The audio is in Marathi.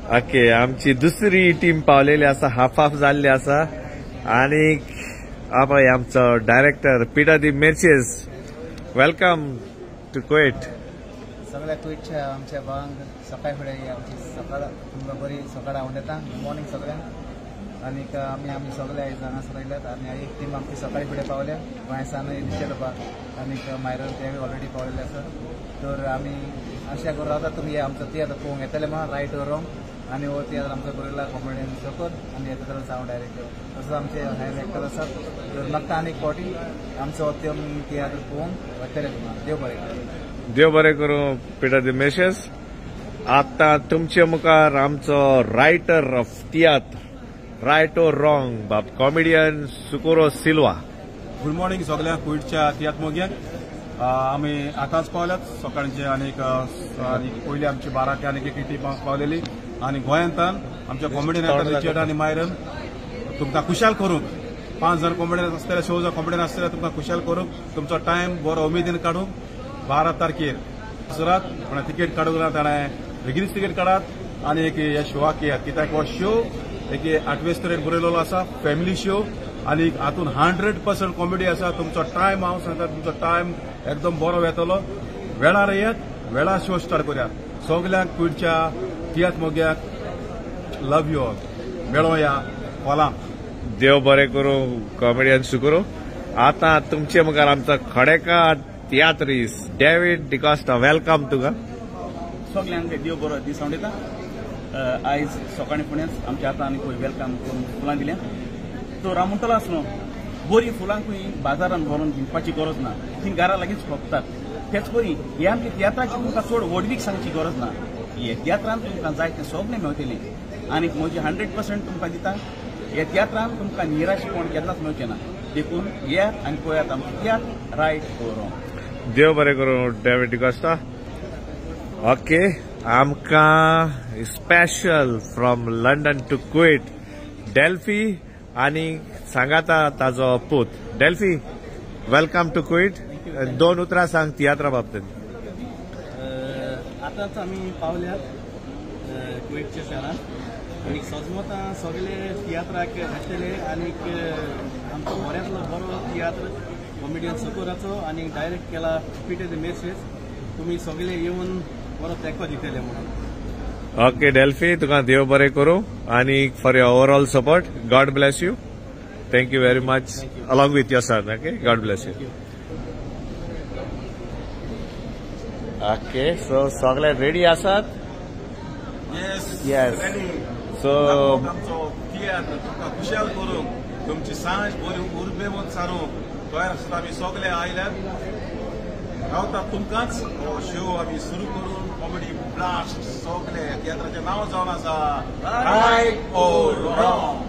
ओके, आमची दुसरी टीम पावलेली असा, हाफ हाफ जाल्ली असा. आणि आपण आमचो डायरेक्टर पीटर दी मेर्चेस. Welcome to Kuwait. सगळ्या कुवेटच्या आमच्या भावांक सकाळी फुडें आमची सकाळ तुमकां बरी सकाळ आवडटा. गुड मॉर्निंग सगळ्यांक. आणि आम्ही सगळे आयज हांगासर आयल्यात आणि एक टीम आमची सकाळी फुडें पावल्या गोंयसान निशेलपाक आणि मायरन ते ऑलरेडी पावलेले आसात. तर आम्ही आशा करून रावता तुमी आमचो तियात्र पळोवंक येतले म्हणून रायट ऑर रॉंग. आणि हो तियात्र आमचो बरयला कॉमेडियन सकोर आणि येता तर सावंड डायरेक्टर तसोच आमचे हेर एक्टर आसात. तर मागता आनी एक फावटी आमचो तियात्र पळोवंक येतले तुमकां. देव बरें करूं. देव बरें करूं पीटर दी मेर्चेस. आता तुमचे मुखार आमचो writer of tiatr, right or wrong, Bab comedian Socorro Silva. Good morning सगळ्यांक कुवेटच्या तियात्र मोग्यांक. आम्ही आतांच पावल्यात सकाळचे आणि पयली आमची 12 ते आनी एक टीम पावलेली. आणि गोंयांतान आमच्या कॉमेडियन रिचर्ड आणि मायरन तुमकां खुशाल करूंक 5 जण कॉमेडियन आसतले, 6 जण कॉमेडियन आसतले तुमकां खुशाल करूंक तुमचो टायम बरो उमेदीन काडूंक 12 तारखेर सुरात पण तिकेट काडूंक ना. ताणें बेगीनच तिकेट काडात आणि एक ह्या शोवाक येयात. कित्याक हो शो एक 8 तरेन बरयलेलो आसा, फॅमिली शो. आणि हातून 100% कॉमेडी आसा. तुमचो टायम हांव सांगता, तुमचो टायम एकदम बरो वेतलो. वेळार येयात, वेळार शो स्टार्ट करुया. सगल्यांक कुवेटच्या तियात्र मोग्यांक लव यू ऑल. मेळोया हॉलांत. देव बरें करूं कॉमेडियन सुकोरो. आता तुमचे मुखार आमचा खडेकार तियात्रीस डेव्हिड डिकॉस्टा. वेलकम तुका. सगल्यांक देव बरो दीस आवडटा. आयज सकाळी फुडेंच आमच्या आतां आनी खंय वेलकम करून फुलां दिल्या. तो रामूंटलो आसलो बरी फुलांकूय बाजारान व्हरून विकपाची गरज ना, ती घरा लागींच खोपतात. तेच बरी हे आमच्या तियात्राची तुमकां चड व्हडवीक सांगची गरज ना. हे तियात्रान तुमकां जाय तें सगळें मेळटलें. आनी म्हजी 100% तुमकां दिता. हे तियात्रान तुमकां निराशेपण केन्नाच मेळचें ना. देखून येयात आनी पळयात आमचें तियात्र रायट ऑर रॉंग. देव बरें करूं डेव्हिड डिकॉस्टा. ओके, आमकां special from London to Kuwait डेल्फी आणि सांगाता ताजो पूत. Delphi, welcome to Kuwait. 2 उतरां सांग तियात्रा बाबतींत. आतांच आमी पावल्यात कुवेटच्या शारांत आणि सजमतां सगळे तियात्राक येतले. आणि आमचो बऱ्यांतलो बरो तियात्र कॉमेडियन सकोराचो आणि डायरेक्ट केला पीटर दी मेर्चेस. तुमी सगळे येवन बरो तेंको दितले म्हणून. ओके डेल्फी, तुका देव बरें करूं आणि for your overall support. God bless you. Thank you very much along with your son. Okay, God bless you. Okay, so सगळे रेडी आसात. येस. सो आमचो तियात्र तुमकां खुशाल करूंक, तुमची सांज बरी उर्बेवंत सारूंक तयार आसता. आमी सगळे आयल्यात. रावता तुमकांच हो शो आमी सुरू करून कॉमेडी ब्लास्ट. सगळे तियात्राचें नांव जावन आसा रायट ऑर रॉंग.